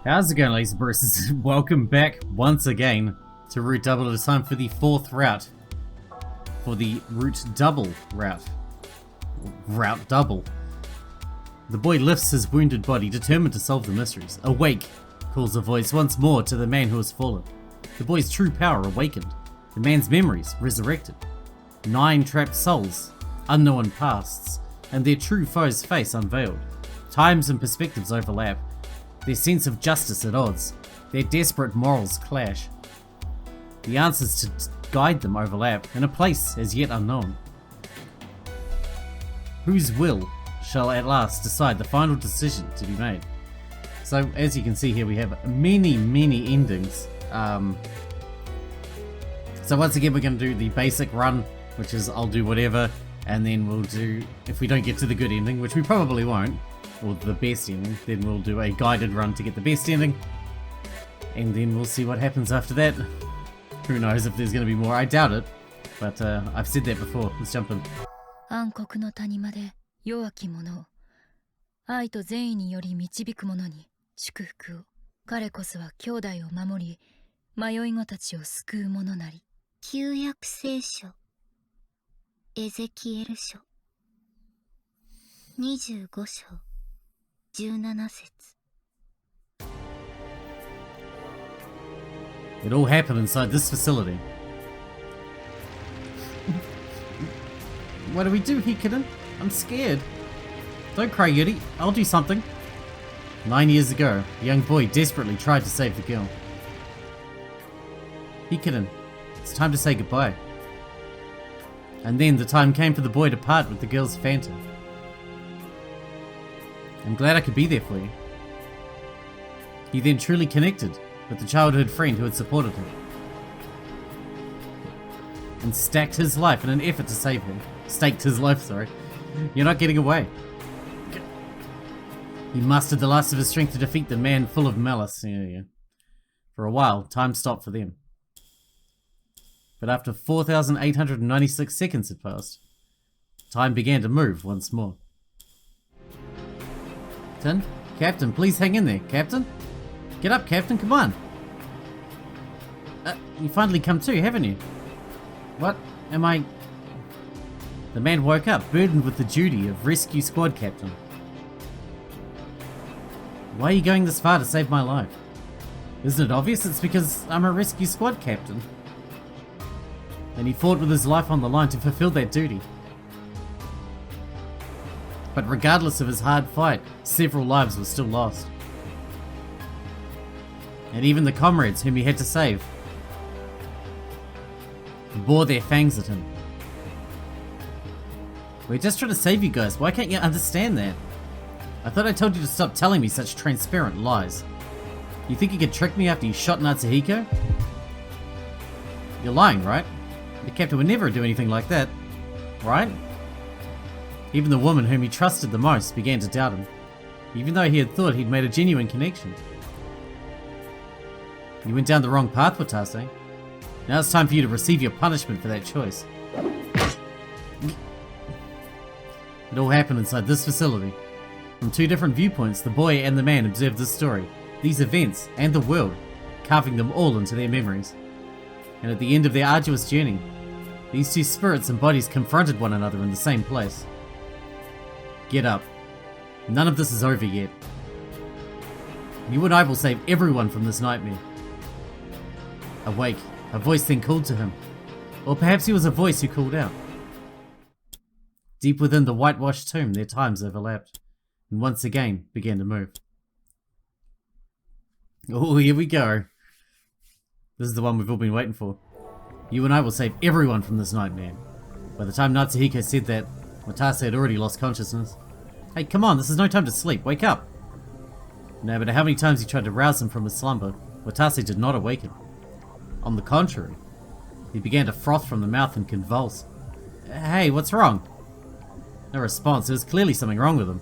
How's it going, ladies and bruises? Welcome back once again to Route Double. It is time for the fourth route. For the Route Double route. Route Double. The boy lifts his wounded body, determined to solve the mysteries. Awake, calls a voice once more to the man who has fallen. The boy's true power awakened. The man's memories resurrected. 9 trapped souls, unknown pasts, and their true foe's face unveiled. Times and perspectives overlap. Their sense of justice at odds. Their desperate morals clash. The answers to guide them overlap in a place as yet unknown. Whose will shall at last decide the final decision to be made? So as you can see here, we have many endings. So once again, we're going to do the basic run, which is I'll do whatever, and then we'll do, if we don't get to the good ending, which we probably won't, or the best ending, then we'll do a guided run to get the best ending, and then we'll see what happens after that. Who knows if there's going to be more, I doubt it, but I've said that before. Let's jump in. 暗黒の谷まで弱き者を愛と善意により導く者に祝福を。彼こそは兄弟を守り迷い子たちを救う者なり。旧約聖書エゼキエル書25章17節。 It all happened inside this facility. What do we do, Hikaden? I'm scared. Don't cry, Yuri. I'll do something. 9 years ago, a young boy desperately tried to save the girl. Hikaden, it's time to say goodbye. And then the time came for the boy to part with the girl's phantom. I'm glad I could be there for you. He then truly connected with the childhood friend who had supported him and stacked his life in an effort to save him. Staked his life, sorry. You're not getting away. He mustered the last of his strength to defeat the man full of malice. Yeah. For a while, time stopped for them. But after 4,896 seconds had passed, time began to move once more. Captain, please hang in there, Captain. Get up, Captain, come on. You finally come to, haven't you? What? Am I... The man woke up, burdened with the duty of rescue squad captain. Why are you going this far to save my life? Isn't it obvious? It's because I'm a rescue squad captain. And he fought with his life on the line to fulfill that duty. But regardless of his hard fight, several lives were still lost. And even the comrades whom he had to save bore their fangs at him. We're just trying to save you guys, why can't you understand that? I thought I told you to stop telling me such transparent lies. You think you could trick me after you shot Natsuhiko? You're lying, right? The captain would never do anything like that, right? Even the woman whom he trusted the most began to doubt him, even though he had thought he'd made a genuine connection. You went down the wrong path, Watase. Now it's time for you to receive your punishment for that choice. It all happened inside this facility. From 2 different viewpoints, the boy and the man observed this story, these events, and the world, carving them all into their memories. And at the end of their arduous journey, these 2 spirits and bodies confronted one another in the same place. Get up. None of this is over yet. You and I will save everyone from this nightmare. Awake, a voice then called to him. Or perhaps he was a voice who called out. Deep within the whitewashed tomb, their times overlapped, and once again began to move. Oh, here we go. This is the one we've all been waiting for. You and I will save everyone from this nightmare. By the time Natsuhiko said that, Watase had already lost consciousness. Hey, come on, this is no time to sleep, wake up! No matter how many times he tried to rouse him from his slumber, Watase did not awaken. On the contrary, he began to froth from the mouth and convulse. Hey, what's wrong? No response, there was clearly something wrong with him.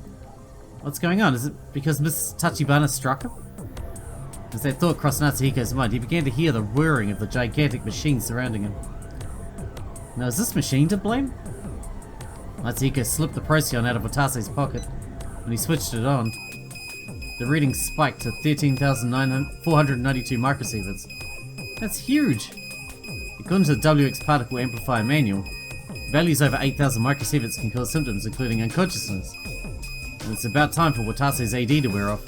What's going on? Is it because Miss Tachibana struck him? As that thought crossed Natsuhiko's mind, he began to hear the whirring of the gigantic machine surrounding him. Now, is this machine to blame? Natsuhiko slipped the Procyon out of Watase's pocket, and he switched it on. The reading spiked to 13,492 microsieverts. That's huge! According to the WX Particle Amplifier Manual, values over 8,000 microsieverts can cause symptoms including unconsciousness. And it's about time for Watase's AD to wear off.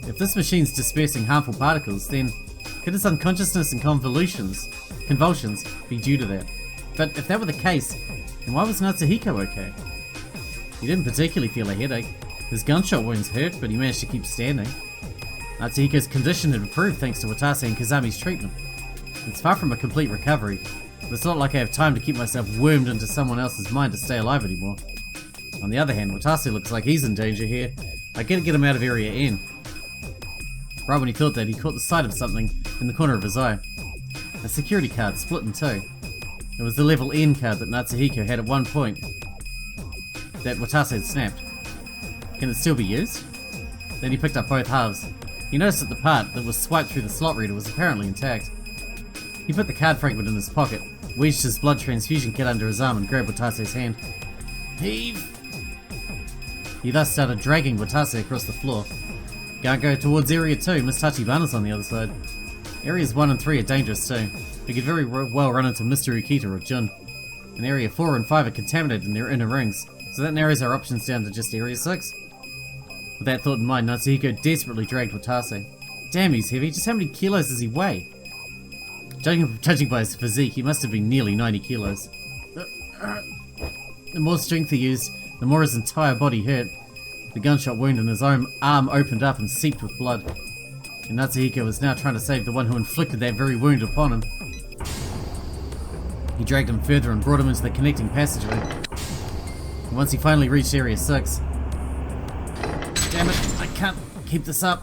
If this machine's dispersing harmful particles, then could his unconsciousness and convulsions be due to that? But if that were the case, then why was Natsuhiko okay? He didn't particularly feel a headache. His gunshot wounds hurt, but he managed to keep standing. Natsuhiko's condition had improved thanks to Watase and Kazami's treatment. It's far from a complete recovery, but it's not like I have time to keep myself wormed into someone else's mind to stay alive anymore. On the other hand, Watase looks like he's in danger here. I gotta get him out of Area N. Right when he thought that, he caught the sight of something in the corner of his eye. A security card split in two. It was the level N card that Natsuhiko had at one point that Watase had snapped. Can it still be used? Then he picked up both halves. He noticed that the part that was swiped through the slot reader was apparently intact. He put the card fragment in his pocket, wedged his blood transfusion kit under his arm and grabbed Watase's hand. Heave! He thus started dragging Watase across the floor. Can't go towards Area 2, Miss Tachibana's on the other side. Areas 1 and 3 are dangerous too. We could very well run into Mr. Ukita or Jun. And Area 4 and 5 are contaminated in their inner rings, so that narrows our options down to just Area 6. With that thought in mind, Natsuhiko desperately dragged Watase. Damn, he's heavy. Just how many kilos does he weigh? Judging by his physique, he must have been nearly 90 kilos. The more strength he used, the more his entire body hurt. The gunshot wound in his arm opened up and seeped with blood. And Natsuhiko was now trying to save the one who inflicted that very wound upon him. He dragged him further and brought him into the connecting passageway. And once he finally reached Area 6... Damn it, I can't keep this up.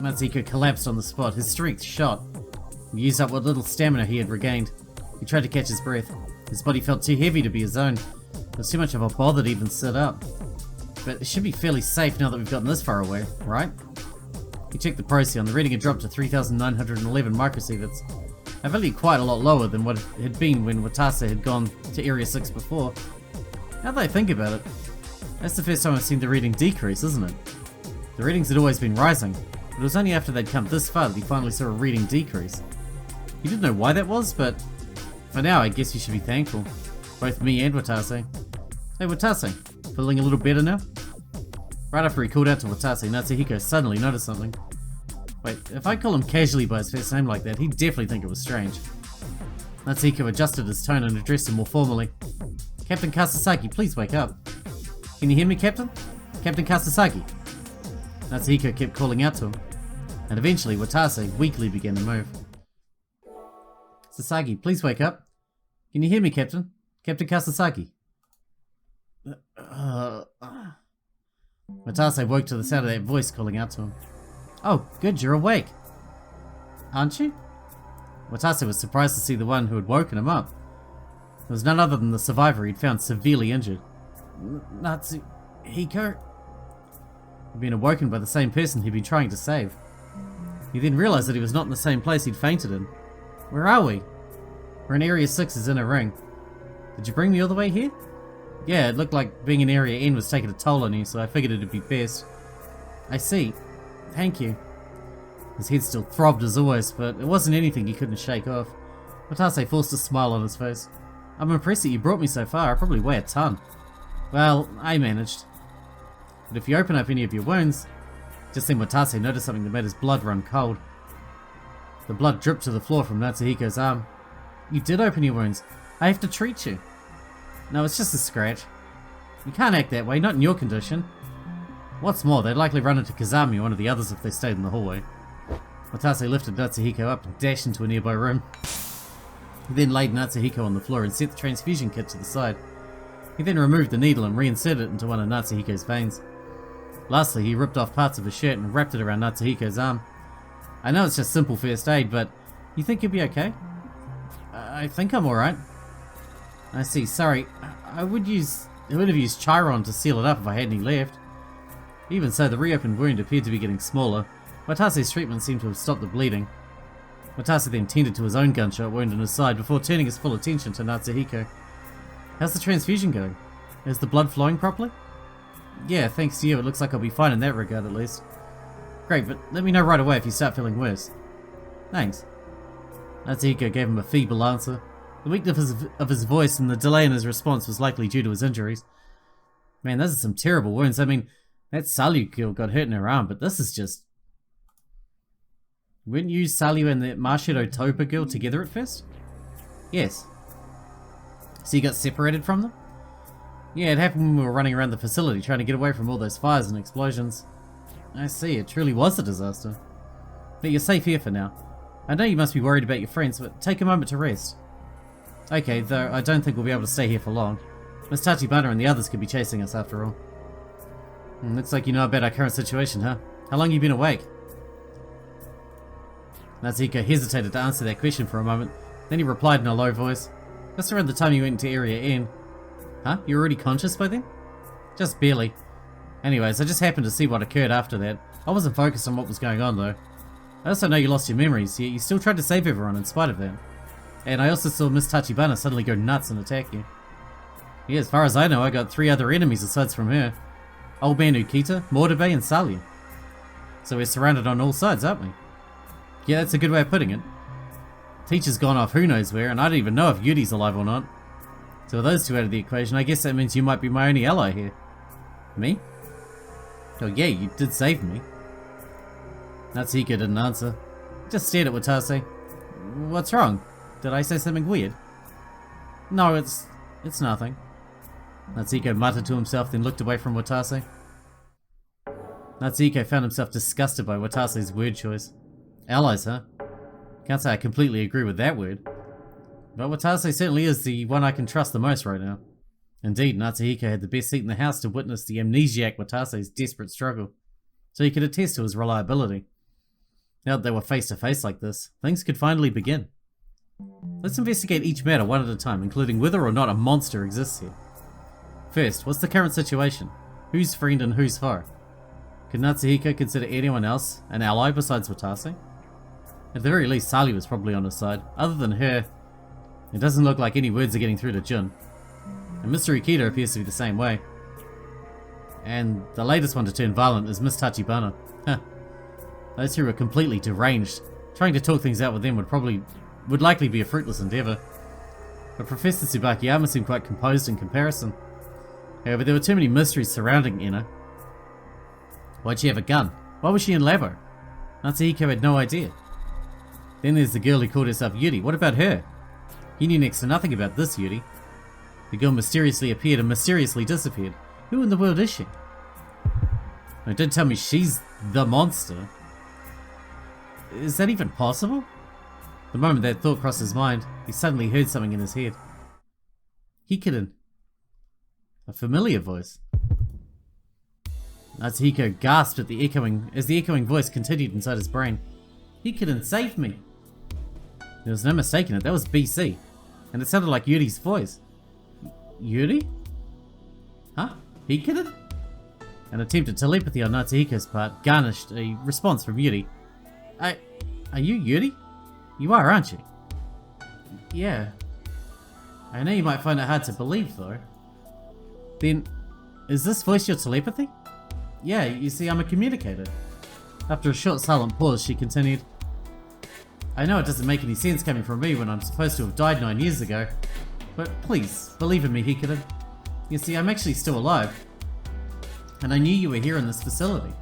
Natsuhiko collapsed on the spot, his strength shot. He used up what little stamina he had regained. He tried to catch his breath. His body felt too heavy to be his own. It was too much of a bother to even sit up. But it should be fairly safe now that we've gotten this far away, right? He checked the Procyon. The reading had dropped to 3,911 microsieverts. A value quite a lot lower than what it had been when Watase had gone to Area 6 before. Now that I think about it, that's the first time I've seen the reading decrease, isn't it? The readings had always been rising, but it was only after they'd come this far that he finally saw a reading decrease. He didn't know why that was, but for now I guess you should be thankful. Both me and Watase. Hey Watase, feeling a little better now? Right after he called out to Watase, Natsuhiko suddenly noticed something. Wait, if I call him casually by his first name like that, he'd definitely think it was strange. Natsuhiko adjusted his tone and addressed him more formally. Captain Kasasagi, please wake up. Can you hear me, Captain? Captain Kasasagi. Natsuhiko kept calling out to him, and eventually Watase weakly began to move. Sasagi, please wake up. Can you hear me, Captain? Captain Kasasagi. Watase woke to the sound of that voice calling out to him. Oh, good, you're awake. Aren't you? Watase was surprised to see the one who had woken him up. It was none other than the survivor he'd found severely injured. Natsuhiko? He'd been awoken by the same person he'd been trying to save. He then realized that he was not in the same place he'd fainted in. Where are we? We're in Area 6's inner ring. Did you bring me all the way here? Yeah, it looked like being in Area N was taking a toll on you, so I figured it'd be best. I see. Thank you. His head still throbbed as always, but it wasn't anything he couldn't shake off. Watase forced a smile on his face. I'm impressed that you brought me so far. I probably weigh a ton. Well, I managed. But if you open up any of your wounds... Just then Watase noticed something that made his blood run cold. The blood dripped to the floor from Natsuhiko's arm. You did open your wounds. I have to treat you. No, it's just a scratch. You can't act that way, not in your condition. What's more, they'd likely run into Kazami or one of the others if they stayed in the hallway. Watase lifted Natsuhiko up and dashed into a nearby room. He then laid Natsuhiko on the floor and set the transfusion kit to the side. He then removed the needle and reinserted it into one of Natsuhiko's veins. Lastly, he ripped off parts of his shirt and wrapped it around Natsuhiko's arm. I know it's just simple first aid, but you think you'll be okay? I think I'm alright. I see, sorry. I would have used Chiron to seal it up if I had any left. Even so, the reopened wound appeared to be getting smaller. Watase's treatment seemed to have stopped the bleeding. Watase then tended to his own gunshot wound in his side before turning his full attention to Natsuhiko. How's the transfusion going? Is the blood flowing properly? Yeah, thanks to you, it looks like I'll be fine in that regard at least. Great, but let me know right away if you start feeling worse. Thanks. Natsuhiko gave him a feeble answer. The weakness of his voice and the delay in his response was likely due to his injuries. Man, those are some terrible wounds. I mean, that Salyu girl got hurt in her arm, but this is just... Weren't you, Salyu, and the Masato Topa girl together at first? Yes. So you got separated from them? Yeah, it happened when we were running around the facility trying to get away from all those fires and explosions. I see, it truly was a disaster. But you're safe here for now. I know you must be worried about your friends, but take a moment to rest. Okay, though I don't think we'll be able to stay here for long. Miss Tachibana and the others could be chasing us after all. Looks like you know about our current situation, huh? How long have you been awake? Natsuhiko hesitated to answer that question for a moment. Then he replied in a low voice. Just around the time you went into Area N. Huh? You were already conscious by then? Just barely. Anyways, I just happened to see what occurred after that. I wasn't focused on what was going on though. I also know you lost your memories, yet you still tried to save everyone in spite of that. And I also saw Miss Tachibana suddenly go nuts and attack you. Yeah, as far as I know, I got 3 other enemies aside from her. Old Man Ukita, Mordabe, and Salyu. So we're surrounded on all sides, aren't we? Yeah, that's a good way of putting it. Teacher's gone off who knows where, and I don't even know if Yuri's alive or not. So with those two out of the equation, I guess that means you might be my only ally here. Me? Oh yeah, you did save me. Natsuhiko didn't answer. Just stared at Watase. What's wrong? Did I say something weird? No, it's nothing. Natsuhiko muttered to himself, then looked away from Watase. Natsuhiko found himself disgusted by Watase's word choice. Allies, huh? Can't say I completely agree with that word. But Watase certainly is the one I can trust the most right now. Indeed, Natsuhiko had the best seat in the house to witness the amnesiac Watase's desperate struggle, so he could attest to his reliability. Now that they were face to face like this, things could finally begin. Let's investigate each matter one at a time, including whether or not a monster exists here. First, what's the current situation? Who's friend and who's foe? Could Natsuhiko consider anyone else an ally besides Watase? At the very least, Salyu was probably on his side. Other than her, it doesn't look like any words are getting through to Jun. And Mr. Ukita appears to be the same way. And the latest one to turn violent is Miss Tachibana. Huh. Those two are completely deranged. Trying to talk things out with them would likely be a fruitless endeavour. But Professor Tsubakiyama seemed quite composed in comparison. However, there were too many mysteries surrounding Ina. Why'd she have a gun? Why was she in Labo? Natsuhiko had no idea. Then there's the girl who called herself Yuri. What about her? He knew next to nothing about this Yuri. The girl mysteriously appeared and mysteriously disappeared. Who in the world is she? Now, don't tell me she's the monster. Is that even possible? The moment that thought crossed his mind, he suddenly heard something in his head. Hikiden. A familiar voice. Natsuhiko gasped at the echoing voice continued inside his brain. Hikiden, save me! There was no mistaking it, that was BC. And it sounded like Yuri's voice. Yuri? Huh? Hikiden? An attempt at telepathy on Natsuhiko's part garnished a response from Yuri. Are you Yuri? You are, aren't you? Yeah. I know you might find it hard to believe, though. Then, is this voice your telepathy? Yeah, you see, I'm a communicator. After a short silent pause, she continued. I know it doesn't make any sense coming from me when I'm supposed to have died 9 years ago, but please, believe in me, Hikiden. You see, I'm actually still alive. And I knew you were here in this facility.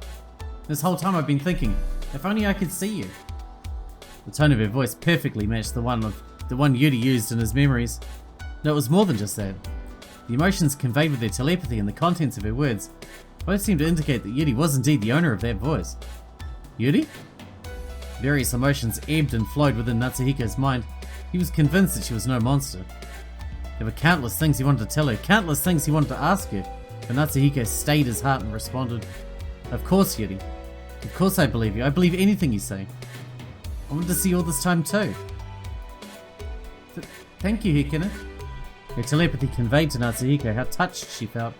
This whole time I've been thinking, if only I could see you. The tone of her voice perfectly matched the one Yuri used in his memories. No, it was more than just that. The emotions conveyed with her telepathy and the contents of her words both seemed to indicate that Yuri was indeed the owner of that voice. Yuri? Various emotions ebbed and flowed within Natsuhiko's mind. He was convinced that she was no monster. There were countless things he wanted to tell her, countless things he wanted to ask her, but Natsuhiko stayed his heart and responded, Of course, Yuri. Of course I believe you. I believe anything you say. I wanted to see you all this time too. Thank you, Hikinen. Her telepathy conveyed to Natsuhiko how touched she felt.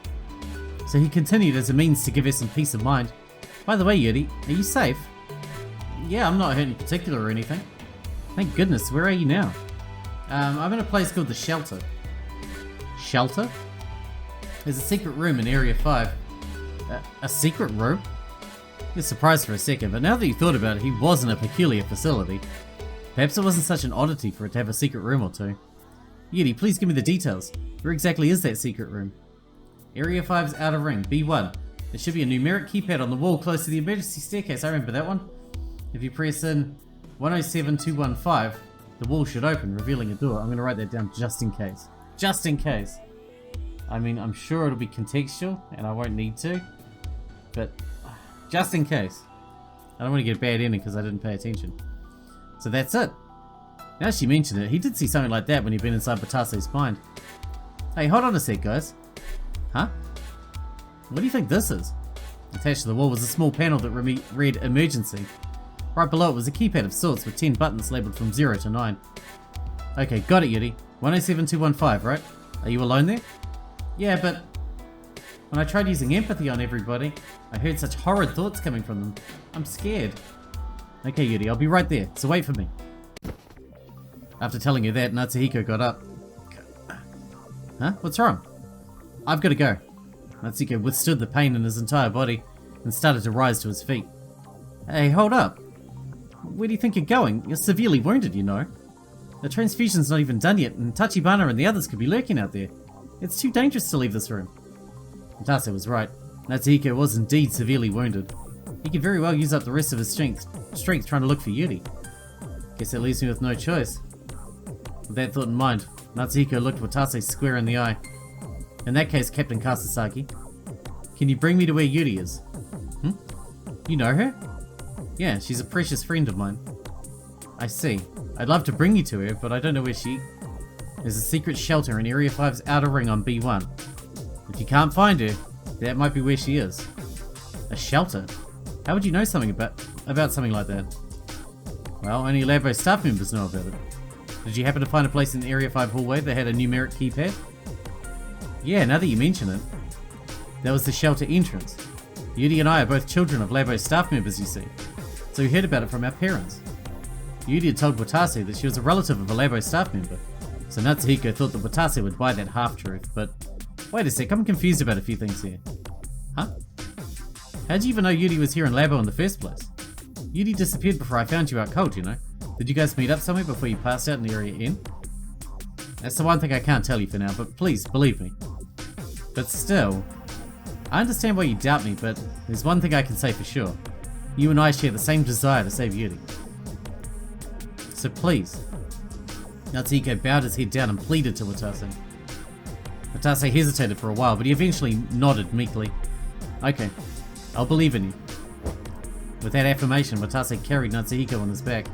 So he continued as a means to give her some peace of mind. By the way, Yuri, are you safe? Yeah, I'm not hurt in particular or anything. Thank goodness, where are you now? I'm in a place called the Shelter. Shelter? There's a secret room in Area 5. A secret room? He was surprised for a second, but now that he thought about it, he was in a peculiar facility. Perhaps it wasn't such an oddity for it to have a secret room or two. Yeti, please give me the details. Where exactly is that secret room? Area 5's outer ring, B1. There should be a numeric keypad on the wall close to the emergency staircase. I remember that one. If you press in 107215, the wall should open, revealing a door. I'm going to write that down just in case. Just in case. I mean, I'm sure it'll be contextual, and I won't need to. But, just in case. I don't want to get a bad ending because I didn't pay attention. So that's it. Now she mentioned it, he did see something like that when he'd been inside Watase's mind. Hey, hold on a sec, guys. Huh? What do you think this is? Attached to the wall was a small panel that read emergency. Right below it was a keypad of sorts with 10 buttons labelled from 0 to 9. Okay, got it, Yeti. 107215, right? Are you alone there? Yeah, but when I tried using empathy on everybody, I heard such horrid thoughts coming from them. I'm scared. Okay, Yeti, I'll be right there, so wait for me. After telling her that, Natsuhiko got up. Huh? What's wrong? I've got to go. Natsuhiko withstood the pain in his entire body and started to rise to his feet. Hey, hold up. Where do you think you're going? You're severely wounded, you know. The transfusion's not even done yet, and Tachibana and the others could be lurking out there. It's too dangerous to leave this room. Watase was right. Natsuhiko was indeed severely wounded. He could very well use up the rest of his strength trying to look for Yuri. Guess that leaves me with no choice. With that thought in mind, Natsuhiko looked Watase square in the eye. In that case, Captain Kasasagi, can you bring me to where Yuri is? You know her? Yeah, she's a precious friend of mine. I see. I'd love to bring you to her, but I don't know where she... There's a secret shelter in Area 5's outer ring on B1. If you can't find her, that might be where she is. A shelter? How would you know something about something like that? Well, only Labo staff members know about it. Did you happen to find a place in the Area 5 hallway that had a numeric keypad? Yeah, now that you mention it. That was the shelter entrance. Yuri and I are both children of Labo staff members, you see. So we heard about it from our parents. Yuri had told Watase that she was a relative of a Labo staff member. So Natsuhiko thought that Watase would buy that half-truth, but... Wait a sec, I'm confused about a few things here. Huh? How'd you even know Yuri was here in Labo in the first place? Yuri disappeared before I found you out cold, you know. Did you guys meet up somewhere before you passed out in the Area N? That's the one thing I can't tell you for now, but please, believe me. But still, I understand why you doubt me, but there's one thing I can say for sure. You and I share the same desire to save Yuri. So please. Natsuhiko bowed his head down and pleaded to Watase. Watase hesitated for a while, but he eventually nodded meekly. Okay, I'll believe in you. With that affirmation, Watase carried Natsuhiko on his back.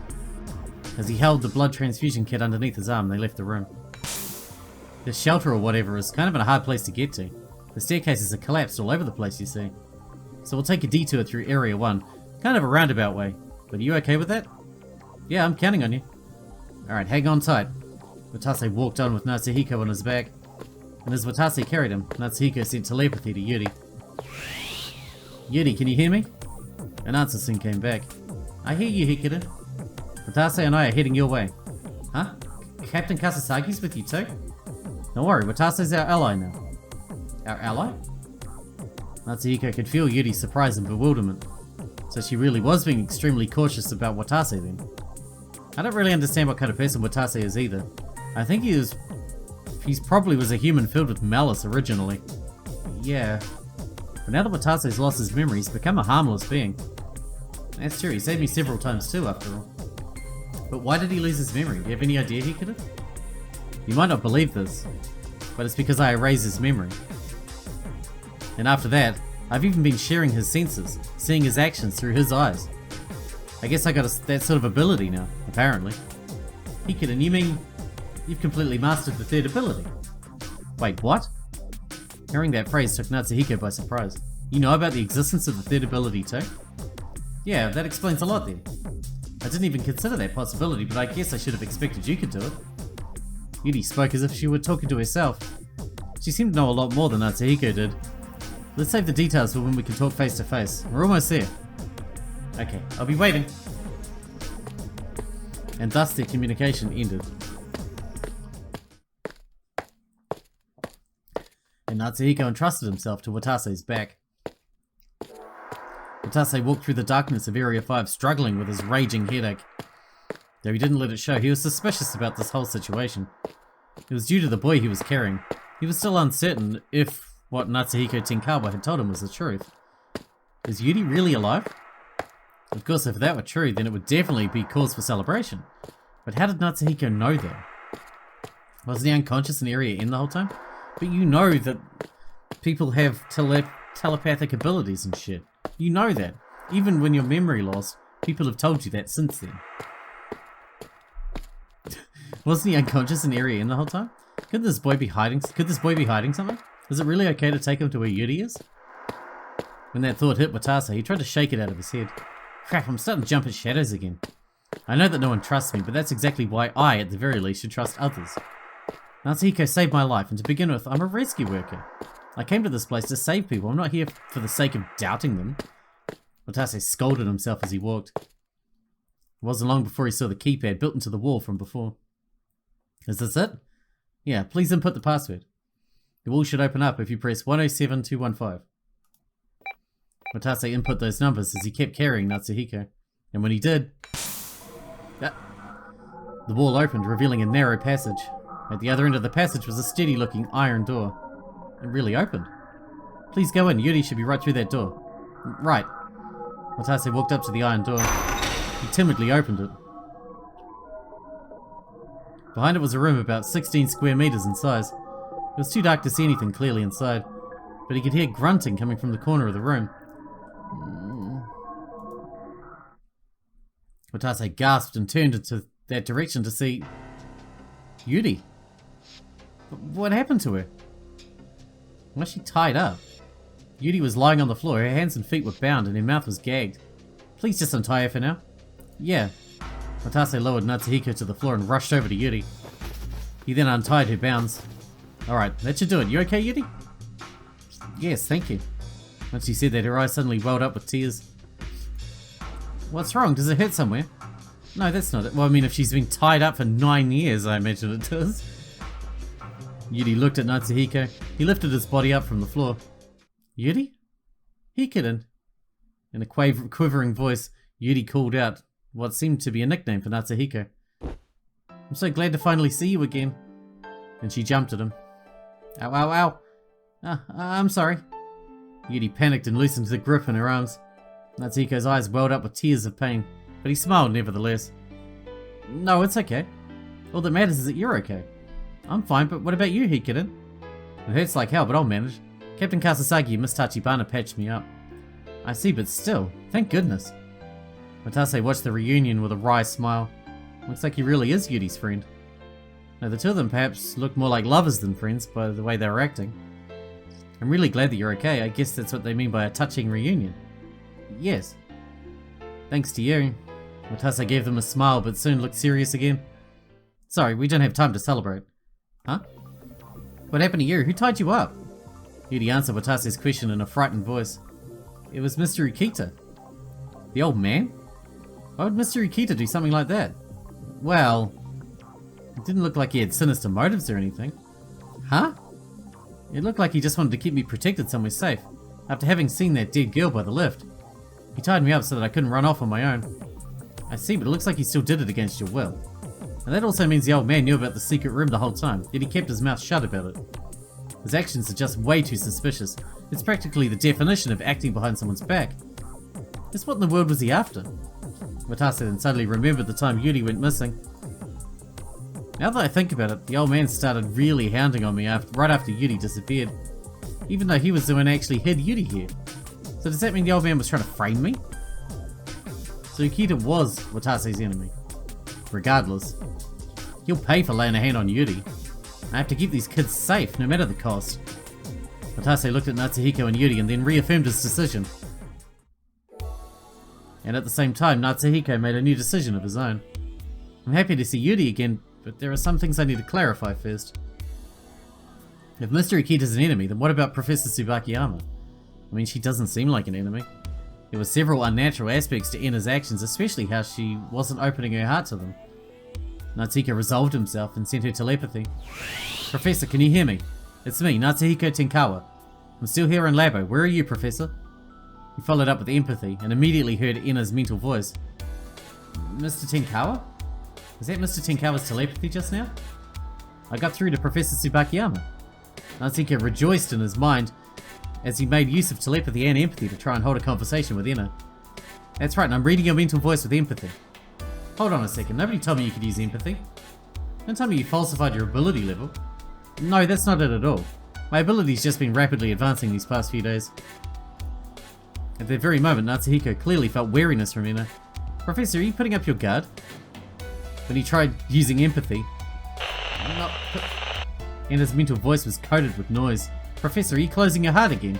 As he held the blood transfusion kit underneath his arm, they left the room. This shelter or whatever is kind of a hard place to get to. The staircases are collapsed all over the place, you see. So we'll take a detour through Area 1, kind of a roundabout way. But are you okay with that? Yeah, I'm counting on you. Alright, hang on tight. Watase walked on with Natsuhiko on his back. And as Watase carried him, Natsuhiko sent telepathy to Yuri. Yuri, can you hear me? An answer soon came back. I hear you, Hikida. Watase and I are heading your way. Huh? Captain Kasasagi's with you too? Don't worry, Watase's our ally now. Our ally? Natsuhiko could feel Yuri's surprise and bewilderment. So she really was being extremely cautious about Watase then. I don't really understand what kind of person Watase is either. I think he probably was a human filled with malice originally. Yeah. But now that Watase's lost his memory, he's become a harmless being. That's true, he saved me several times too, after all. But why did he lose his memory? Do you have any idea he could have? You might not believe this, but it's because I erased his memory. And after that, I've even been sharing his senses, seeing his actions through his eyes. I guess I got that sort of ability now, apparently. Hikiden, you mean you've completely mastered the third ability? Wait, what? Hearing that phrase took Natsuhiko by surprise. You know about the existence of the third ability too? Yeah, that explains a lot there. I didn't even consider that possibility, but I guess I should have expected you could do it. Yuri spoke as if she were talking to herself. She seemed to know a lot more than Natsuhiko did. Let's save the details for when we can talk face to face. We're almost there. Okay, I'll be waiting. And thus their communication ended. And Natsuhiko entrusted himself to Watase's back. Watase walked through the darkness of Area 5, struggling with his raging headache. Though he didn't let it show, he was suspicious about this whole situation. It was due to the boy he was carrying. He was still uncertain if what Natsuhiko Tenkawa had told him was the truth. Is Yuri really alive? Of course, if that were true, then it would definitely be cause for celebration. But how did Natsuhiko know that? Wasn't he unconscious in Area N the whole time? But you know that people have telepathic abilities and shit. You know that. Even when your memory lost, people have told you that since then. Wasn't he unconscious in Area N the whole time? Could this boy be hiding something? Is it really okay to take him to where Yuri is? When that thought hit Watase, he tried to shake it out of his head. Crap, I'm starting to jump at shadows again. I know that no one trusts me, but that's exactly why I, at the very least, should trust others. Natsuhiko saved my life, and to begin with, I'm a rescue worker. I came to this place to save people. I'm not here for the sake of doubting them. Watase scolded himself as he walked. It wasn't long before he saw the keypad built into the wall from before. Is this it? Yeah, please input the password. The wall should open up if you press 107215. Watase input those numbers as he kept carrying Natsuhiko. And when he did, the wall opened, revealing a narrow passage. At the other end of the passage was a steady-looking iron door. It really opened. Please go in. Yuri should be right through that door. Right. Watase walked up to the iron door. He timidly opened it. Behind it was a room about 16 square meters in size. It was too dark to see anything clearly inside, but he could hear grunting coming from the corner of the room. Watase gasped and turned into that direction to see Yuri. What happened to her? Why was she tied up? Yuri was lying on the floor. Her hands and feet were bound and her mouth was gagged. Please just untie her for now. Yeah. Watase lowered Natsuhiko to the floor and rushed over to Yuri. He then untied her bounds. Alright, that should do it. You okay, Yuri? Yes, thank you. Once she said that, her eyes suddenly welled up with tears. What's wrong? Does it hurt somewhere? No, that's not it. Well, I mean, if she's been tied up for 9 years, I imagine it does. Yuri looked at Natsuhiko. He lifted his body up from the floor. Yuri? Hikiden. In a quivering voice, Yuri called out what seemed to be a nickname for Natsuhiko. I'm so glad to finally see you again. And she jumped at him. Ow, ow, ow. I'm sorry. Yuri panicked and loosened the grip in her arms. Natsuhiko's eyes welled up with tears of pain, but he smiled nevertheless. No, it's okay. All that matters is that you're okay. I'm fine, but what about you, Hikiden? It hurts like hell, but I'll manage. Captain Kasasagi and Miss Tachibana patched me up. I see, but still, thank goodness. Watase watched the reunion with a wry smile. Looks like he really is Yuri's friend. Now, the two of them perhaps look more like lovers than friends by the way they were acting. I'm really glad that you're okay. I guess that's what they mean by a touching reunion. Yes. Thanks to you. Watase gave them a smile, but soon looked serious again. Sorry, we don't have time to celebrate. Huh? What happened to you? Who tied you up? Yuri answered Watase's question in a frightened voice. It was Mr. Ukita. The old man? Why would Mr. Ukita do something like that? Well, it didn't look like he had sinister motives or anything. Huh? It looked like he just wanted to keep me protected somewhere safe, after having seen that dead girl by the lift. He tied me up so that I couldn't run off on my own. I see, but it looks like he still did it against your will. And that also means the old man knew about the secret room the whole time, yet he kept his mouth shut about it. His actions are just way too suspicious. It's practically the definition of acting behind someone's back. Just what in the world was he after? Watase then suddenly remembered the time Yuri went missing. Now that I think about it, the old man started really hounding on me right after Yuri disappeared. Even though he was the one who actually hid Yuri here. So does that mean the old man was trying to frame me? So Ukita was Watase's enemy. Regardless, he'll pay for laying a hand on Yuri. I have to keep these kids safe, no matter the cost. Watase looked at Natsuhiko and Yuri and then reaffirmed his decision. And at the same time, Natsuhiko made a new decision of his own. I'm happy to see Yuri again, but there are some things I need to clarify first. If Mr. Ukita's an enemy, then what about Professor Tsubakiyama? I mean, she doesn't seem like an enemy. There were several unnatural aspects to Ena's actions, especially how she wasn't opening her heart to them. Natsuhiko resolved himself and sent her telepathy. Professor, can you hear me? It's me, Natsuhiko Tenkawa. I'm still here in Labo. Where are you, Professor? He followed up with empathy and immediately heard Ina's mental voice. Mr. Tenkawa? Was that Mr. Tenkawa's telepathy just now? I got through to Professor Tsubakiyama. Natsuko rejoiced in his mind as he made use of telepathy and empathy to try and hold a conversation with Ina. That's right, and I'm reading your mental voice with empathy. Hold on a second, nobody told me you could use empathy. Don't tell me you falsified your ability level. No, that's not it at all. My ability's just been rapidly advancing these past few days. At that very moment, Natsuhiko clearly felt wariness from Ina. Professor, are you putting up your guard? When he tried using empathy, Ina's mental voice was coated with noise. Professor, are you closing your heart again?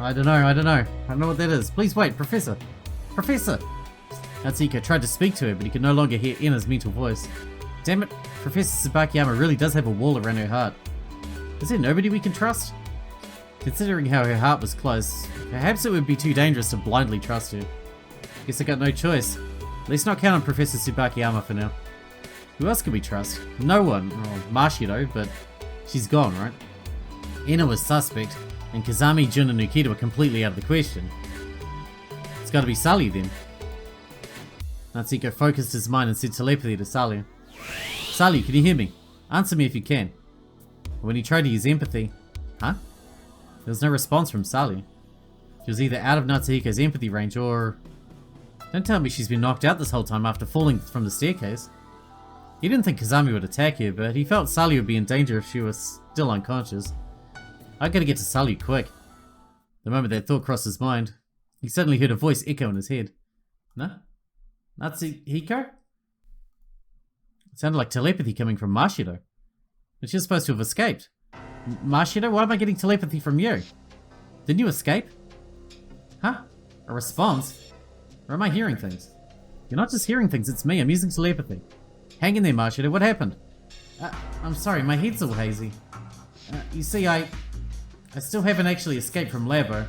I don't know. I don't know what that is. Please wait, Professor. Professor! Natsuhiko tried to speak to her, but he could no longer hear Ina's mental voice. Damn it, Professor Tsubakiyama really does have a wall around her heart. Is there nobody we can trust? Considering how her heart was closed, perhaps it would be too dangerous to blindly trust her. Guess I got no choice. Let's not count on Professor Tsubakiyama for now. Who else can we trust? No one. Well, Mashido, but she's gone, right? Ina was suspect, and Kazami, Jun, and Nikita were completely out of the question. It's gotta be Sally then. Natsuko focused his mind and said telepathy to Sally. Sally, can you hear me? Answer me if you can. When he tried to use empathy... Huh? There was no response from Sally. She was either out of Natsuhiko's empathy range or... Don't tell me she's been knocked out this whole time after falling from the staircase. He didn't think Kazami would attack her, but he felt Sally would be in danger if she was still unconscious. I gotta get to Sally quick. The moment that thought crossed his mind, he suddenly heard a voice echo in his head. No? Natsuhiko? It sounded like telepathy coming from Mashido. But she was supposed to have escaped. Mashido, why am I getting telepathy from you? Didn't you escape? Huh? A response? Or am I hearing things? You're not just hearing things, it's me. I'm using telepathy. Hang in there, Mashido. What happened? I'm sorry, my head's all hazy. You see, I still haven't actually escaped from Labo.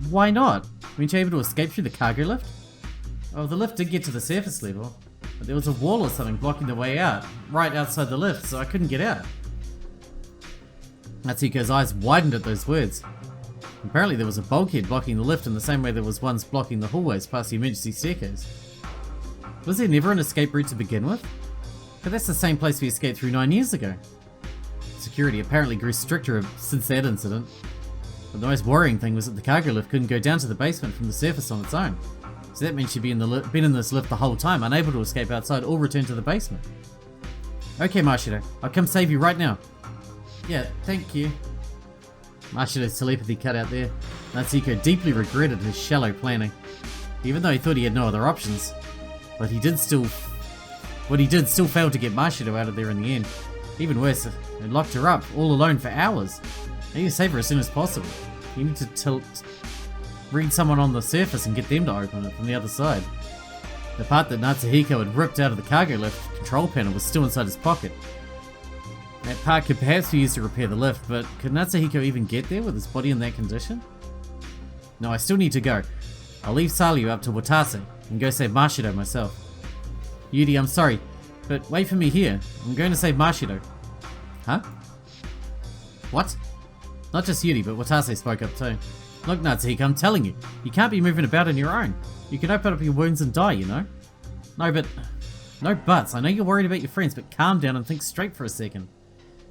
Why not? Weren't you able to escape through the cargo lift? Oh, the lift did get to the surface level, but there was a wall or something blocking the way out, right outside the lift, so I couldn't get out. Natsuko's eyes widened at those words. Apparently there was a bulkhead blocking the lift in the same way there was ones blocking the hallways past the emergency staircase. Was there never an escape route to begin with? But that's the same place we escaped through 9 years ago. Security apparently grew stricter since that incident. But the most worrying thing was that the cargo lift couldn't go down to the basement from the surface on its own. So that means she'd been in this lift the whole time, unable to escape outside or return to the basement. Okay, Mashido, I'll come save you right now. Yeah, thank you. Mashido's telepathy cut out there. Natsuko deeply regretted his shallow planning, even though he thought he had no other options. But he did still fail to get Mashido out of there in the end. Even worse, they locked her up, all alone for hours. I need to save her as soon as possible. You need to read someone on the surface and get them to open it from the other side. The part that Natsuhiko had ripped out of the cargo lift control panel was still inside his pocket. That part could perhaps be used to repair the lift, but could Natsuhiko even get there with his body in that condition? No, I still need to go. I'll leave Salu up to Watase and go save Mashido myself. Yuri, I'm sorry, but wait for me here. I'm going to save Mashido. Huh? What? Not just Yuri, but Watase spoke up too. Look, Natsuhiko, I'm telling you, you can't be moving about on your own. You can open up your wounds and die, you know? No buts. I know you're worried about your friends, but calm down and think straight for a second.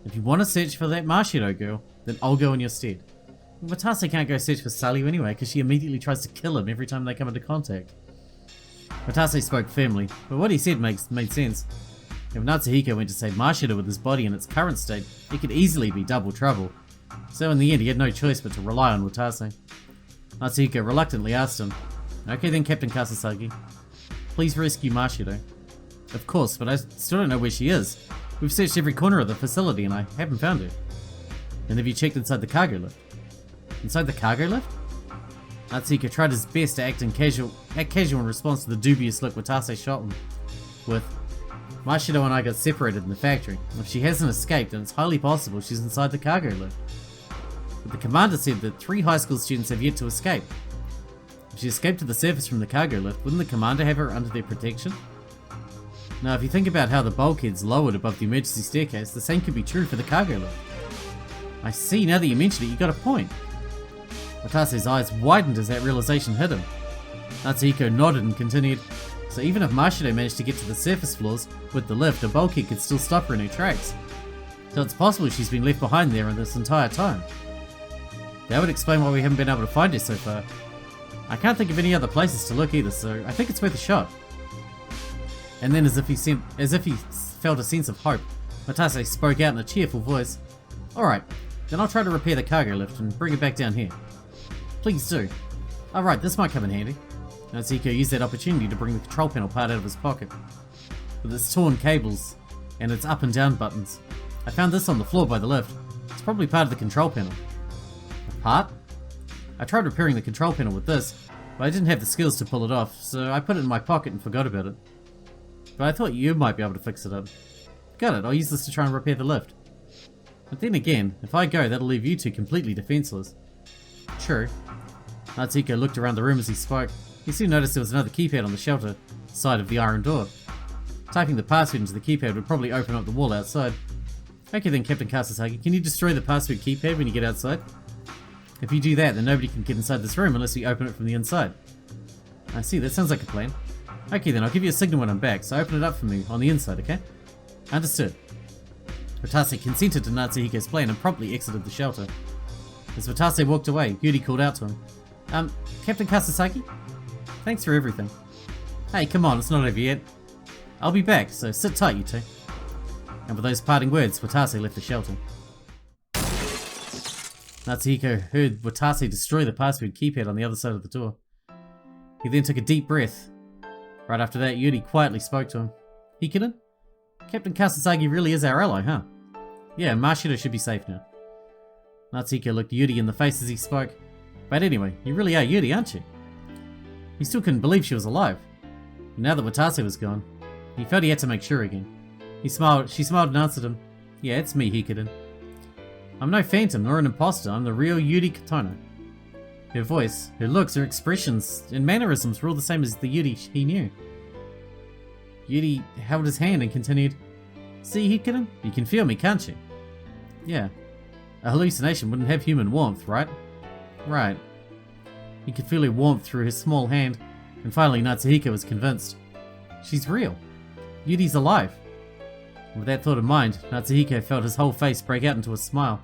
If you want to search for that Mashido girl, then I'll go in your stead. Watase can't go search for Salu anyway, because she immediately tries to kill him every time they come into contact. Watase spoke firmly, but what he said made sense. If Natsuhiko went to save Mashido with his body in its current state, it could easily be double trouble. So in the end, he had no choice but to rely on Watase. Natsuhiko reluctantly asked him, "Okay then, Captain Kasasagi. Please rescue Mashido." "Of course, but I still don't know where she is. We've searched every corner of the facility and I haven't found her." "And have you checked inside the cargo lift?" "Inside the cargo lift?" Natsuhiko tried his best to act casual in response to the dubious look Watase shot him with. "Mashido and I got separated in the factory. If she hasn't escaped, then it's highly possible she's inside the cargo lift. But the commander said that 3 high school students have yet to escape. If she escaped to the surface from the cargo lift, wouldn't the commander have her under their protection? Now, if you think about how the bulkhead's lowered above the emergency staircase, the same could be true for the cargo lift. I see, now that you mention it, you got a point. Watase's eyes widened as that realization hit him. Natsuhiko nodded and continued, so even if Mashido managed to get to the surface floors with the lift, a bulkhead could still stop her in her tracks. So it's possible she's been left behind there in this entire time. That would explain why we haven't been able to find her so far. I can't think of any other places to look either, so I think it's worth a shot. And then as if he felt a sense of hope, Watase spoke out in a cheerful voice. Alright, then I'll try to repair the cargo lift and bring it back down here. Please do. Alright, this might come in handy. Natsuhiko used that opportunity to bring the control panel part out of his pocket. With its torn cables and its up and down buttons. I found this on the floor by the lift. It's probably part of the control panel. A part? I tried repairing the control panel with this, but I didn't have the skills to pull it off, so I put it in my pocket and forgot about it. But I thought you might be able to fix it up. Got it, I'll use this to try and repair the lift. But then again, if I go, that'll leave you two completely defenseless. True. Natsuhiko looked around the room as he spoke. He soon noticed there was another keypad on the shelter side of the iron door. Typing the password into the keypad would probably open up the wall outside. Okay then, Captain Kasasagi, can you destroy the password keypad when you get outside? If you do that, then nobody can get inside this room unless you open it from the inside. I see, that sounds like a plan. Okay then, I'll give you a signal when I'm back, so open it up for me on the inside, okay? Understood. Watase consented to Natsuhiko's plan and promptly exited the shelter. As Watase walked away, Yuri called out to him. Captain Kasasagi? Thanks for everything. Hey, come on, it's not over yet. I'll be back, so sit tight, you two. And with those parting words, Watase left the shelter. Natsuhiko heard Watase destroy the password keypad on the other side of the door. He then took a deep breath. Right after that, Yuri quietly spoke to him. Hikinen? Captain Kasasagi really is our ally, huh? Yeah, Mashido should be safe now. Natsuhiko looked Yuri in the face as he spoke. But anyway, you really are Yuri, aren't you? He still couldn't believe she was alive. And now that Watase was gone, he felt he had to make sure again. She smiled and answered him. Yeah, it's me, Hikiden. I'm no phantom nor an imposter, I'm the real Yuri Katono. Her voice, her looks, her expressions, and mannerisms were all the same as the Yuri he knew. Yuri held his hand and continued, See, Hikiden, you can feel me, can't you? Yeah. A hallucination wouldn't have human warmth, right? Right. He could feel her warmth through his small hand, and finally Natsuhiko was convinced. She's real. Yuri's alive. With that thought in mind, Natsuhiko felt his whole face break out into a smile.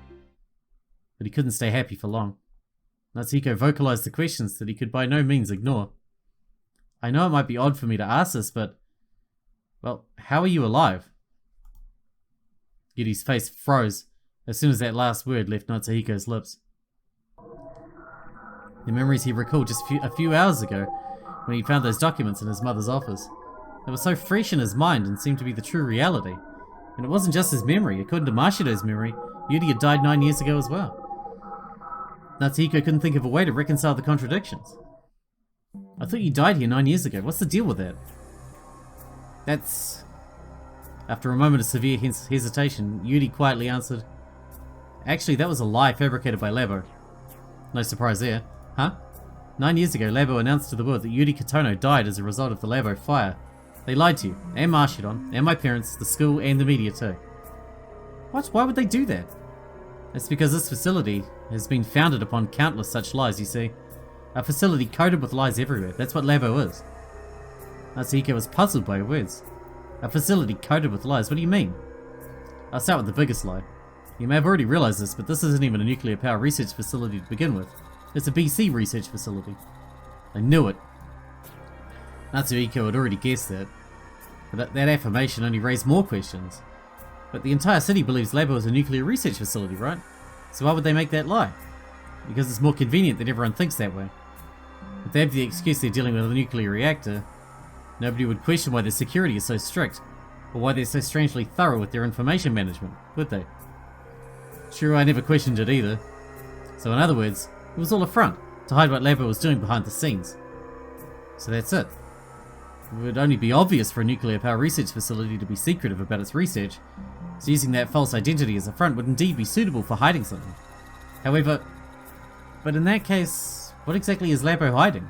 But he couldn't stay happy for long. Natsuhiko vocalized the questions that he could by no means ignore. I know it might be odd for me to ask this, but... Well, how are you alive? Yuri's face froze as soon as that last word left Natsuhiko's lips. The memories he recalled just a few hours ago when he found those documents in his mother's office. They were so fresh in his mind and seemed to be the true reality. And it wasn't just his memory. According to Mashido's memory, Yuri had died 9 years ago as well. Natsuhiko couldn't think of a way to reconcile the contradictions. I thought you died here 9 years ago. What's the deal with that? That's... After a moment of severe hesitation, Yuri quietly answered, Actually, that was a lie fabricated by Labo. No surprise there, huh? 9 years ago, Labo announced to the world that Yuri Katono died as a result of the Labo fire. They lied to you, and Marshidon, and my parents, the school, and the media too. What? Why would they do that? That's because this facility has been founded upon countless such lies, you see. A facility coated with lies everywhere. That's what Labo is. Natsuhiko was puzzled by her words. A facility coated with lies? What do you mean? I'll start with the biggest lie. You may have already realized this, but this isn't even a nuclear power research facility to begin with. It's a BC research facility. I knew it. Natsuhiko had already guessed that. But that affirmation only raised more questions. But the entire city believes Labo is a nuclear research facility, right? So why would they make that lie? Because it's more convenient that everyone thinks that way. If they have the excuse they're dealing with a nuclear reactor, nobody would question why their security is so strict, or why they're so strangely thorough with their information management, would they? Sure, I never questioned it either. So in other words, it was all a front, to hide what Labo was doing behind the scenes. So that's it. It would only be obvious for a nuclear power research facility to be secretive about its research, so using that false identity as a front would indeed be suitable for hiding something. However, but in that case, what exactly is Labo hiding?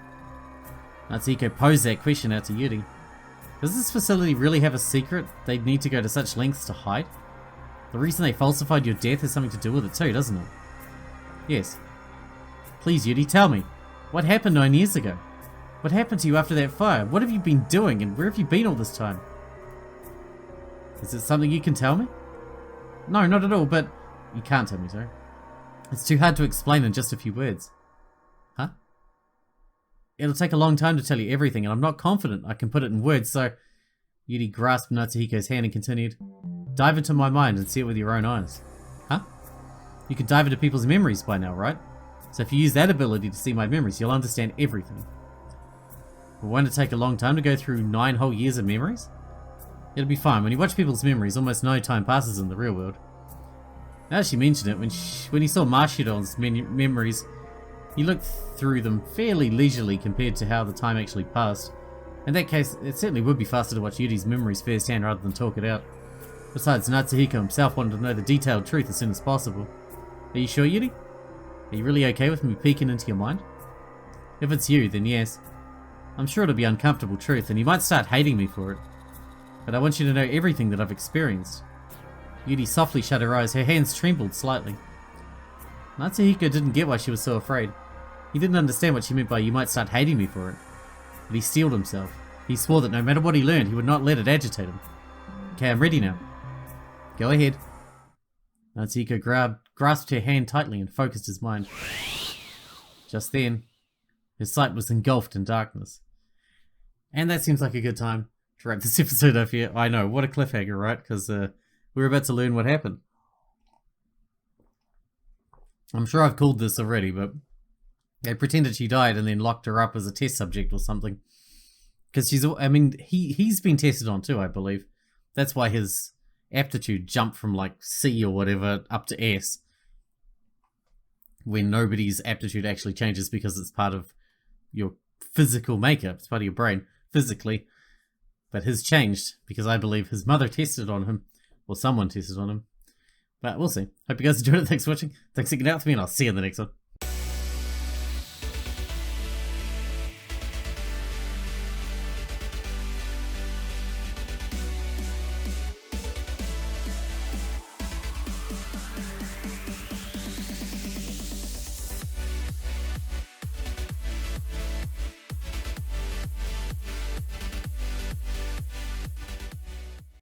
Natsuhiko posed that question out to Yuri. Does this facility really have a secret they'd need to go to such lengths to hide? The reason they falsified your death has something to do with it too, doesn't it? Yes. Please, Yuri, tell me. What happened 9 years ago? What happened to you after that fire? What have you been doing and where have you been all this time? Is it something you can tell me? No, not at all, but... You can't tell me, sorry. It's too hard to explain in just a few words. Huh? It'll take a long time to tell you everything, and I'm not confident I can put it in words, so... Yuri grasped Natsuhiko's hand and continued. Dive into my mind and see it with your own eyes. Huh? You can dive into people's memories by now, right? So if you use that ability to see my memories, you'll understand everything. But won't it take a long time to go through 9 whole years of memories? It'll be fine. When you watch people's memories, almost no time passes in the real world. Now she mentioned it, when he saw Marshidon's memories, he looked through them fairly leisurely compared to how the time actually passed. In that case, it certainly would be faster to watch Yuri's memories firsthand rather than talk it out. Besides, Natsuhiko himself wanted to know the detailed truth as soon as possible. Are you sure, Yuri? Are you really okay with me peeking into your mind? If it's you, then yes. I'm sure it'll be uncomfortable truth, and you might start hating me for it. But I want you to know everything that I've experienced. Yuri softly shut her eyes, her hands trembled slightly. Natsuhiko didn't get why she was so afraid. He didn't understand what she meant by you might start hating me for it. But he steeled himself. He swore that no matter what he learned, he would not let it agitate him. Okay, I'm ready now. Go ahead. Natsuhiko grasped her hand tightly and focused his mind. Just then, his sight was engulfed in darkness. And that seems like a good time to wrap this episode up here. I know, what a cliffhanger, right? Because we're about to learn what happened. I'm sure I've called this already, but they pretended she died and then locked her up as a test subject or something. Because he's been tested on too, I believe. That's why his aptitude jumped from like C or whatever up to S. When nobody's aptitude actually changes because it's part of your physical makeup. It's part of your brain, physically. But his changed because I believe his mother tested on him. Or someone tested on him. But we'll see. Hope you guys enjoyed it. Thanks for watching. Thanks for sticking out with me, and I'll see you in the next one.